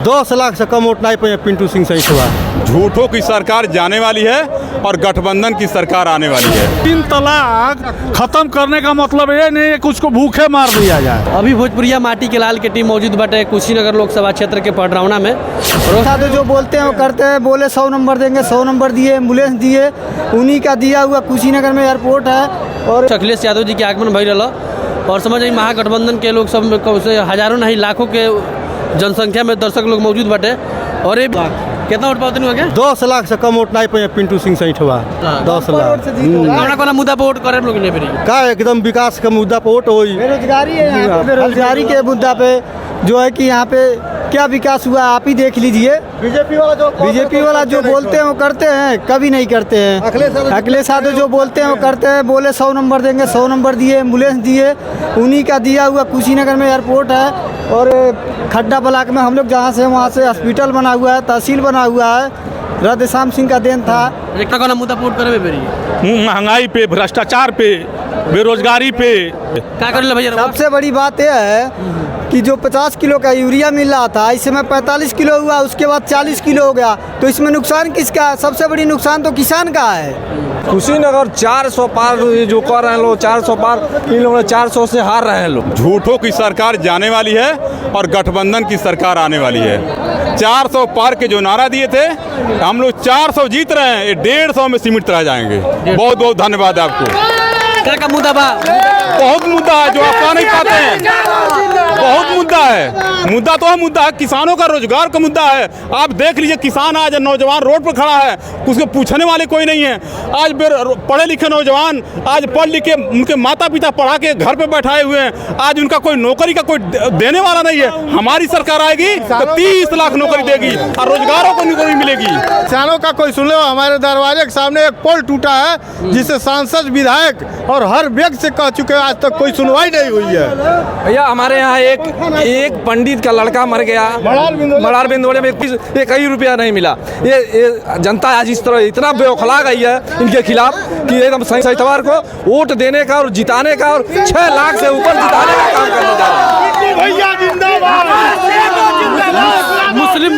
10 लाख से कम वोट नहीं पाए पिंटू सिंह सहितवा। झूठों की सरकार जाने वाली है और गठबंधन की सरकार आने वाली है। 3 तलाक खत्म करने का मतलब ये नहीं है कि उसको भूखे मार दिया जाए। अभी भोजपुरिया माटी के लाल के टीम मौजूद बाटे कुशीनगर लोकसभा क्षेत्र के पडरौना में। साधु जो बोलते हैं वो करते हैं, बोले 100 नंबर देंगे, 100 नंबर दिए, एम्बुलेंस दिए, उन्हीं का दिया हुआ कुशीनगर में एयरपोर्ट है। और अखिलेश यादव जी के आगमन भई रहा और समझ आई महागठबंधन के लोग सब से हजारों नहीं लाखों के जनसंख्या में दर्शक लोग मौजूद बाटे। और ये कितना वोट पाते हुआ क्या 10 लाख से कम वोट नहीं पाए पिंटू सिंह सहितवा। 10 लाख कौन मुद्दा पर वोट करे लोग नहीं फिर का एकदम विकास का मुद्दा पे वोट होई। बेरोजगारी है यहाँ पे, बेरोजगारी के मुद्दा पे जो है कि यहाँ पे क्या विकास हुआ आप ही देख लीजिए। बीजेपी वाला जो बोलते हैं वो करते हैं, कभी नहीं करते हैं। अखिलेश यादव जो बोलते हैं वो करते हैं, बोले 100 नंबर देंगे, 100 नंबर दिए, एम्बुलेंस दिए, उन्हीं का दिया हुआ कुशीनगर में एयरपोर्ट है। और खड्डा ब्लॉक में हम लोग जहाँ से वहाँ से हॉस्पिटल बना हुआ है, तहसील बना हुआ है। राधे श्याम सिंह का देन था। कौन मुद्दा पर वोट करे फिर महंगाई पे, भ्रष्टाचार पे, बेरोजगारी पे क्या कर भैया। सबसे बड़ी बात यह है कि जो 50 किलो का यूरिया मिल रहा था, इस समय 45 किलो हुआ, उसके बाद 40 किलो हो गया। तो इसमें नुकसान किसका है? सबसे बड़ी नुकसान तो किसान का है। कुशीनगर 400 पार जो कर रहे हैं लोग, 400 पार, इन लोगों ने 400 से हार रहे हैं लोग। झूठों की सरकार जाने वाली है और गठबंधन की सरकार आने वाली है। 400 पार के जो नारा दिए थे, हम लोग 400 जीत रहे हैं, ये 150 में सीमित रह जाएंगे। बहुत बहुत धन्यवाद आपको। क्या का मुद्दा बा? बहुत मुद्दा है जो आप कह नहीं पाते हैं। बहुत मुद्दा है। मुद्दा तो है, मुद्दा है किसानों का, रोजगार का मुद्दा है। आप देख लीजिए, किसान आज नौजवान रोड पर खड़ा है, उसको पूछने वाले कोई नहीं है। आज पढ़े लिखे नौजवान आज पढ़ लिख के उनके माता पिता पढ़ा के घर पे बैठाए हुए हैं। आज उनका कोई नौकरी का कोई देने वाला नहीं है। हमारी सरकार आएगी तो 30 लाख नौकरी देगी और रोजगारों को नौकरी मिलेगी। किसानों का कोई सुन लो, हमारे दरवाजे के सामने एक पोल टूटा है जिसे सांसद, विधायक और हर व्यक्ति से कह चुके हैं, आज तक कोई सुनवाई नहीं हुई है। भैया हमारे यहाँ एक पंडित का लड़का मर गया, मलार बिंदोड़े में 1 ही रुपया नहीं मिला। ये जनता आज इस तरह इतना बेखला गई है इनके खिलाफ कि एकदम सही तवार को वोट देने का और जिताने का और 6 लाख से ऊपर जिताने का काम करने जा रहे हैं। मुस्लिम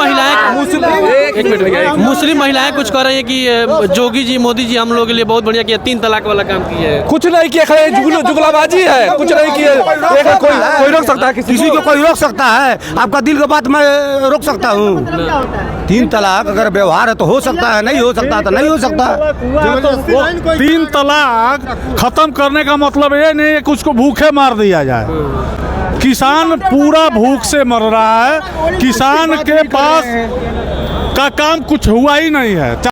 महिलाएं कुछ कह रही है कि जोगी जी, मोदी जी हम लोग के लिए बहुत बढ़िया किया, 3 तलाक वाला काम किया है। कुछ नहीं किया, खड़े जुगलाबाजी है, कुछ नहीं किया। कोई रोक सकता है? किसी को कोई रोक सकता है? आपका दिल की बात मैं रोक सकता हूँ? 3 तलाक अगर व्यवहार है तो हो सकता है, नहीं हो सकता तो नहीं हो सकता। 3 तलाक खत्म करने का मतलब ये नहीं है कि उसको भूखे मार दिया जाए। किसान पूरा भूख से मर रहा है। किसान के पास का काम कुछ हुआ ही नहीं है।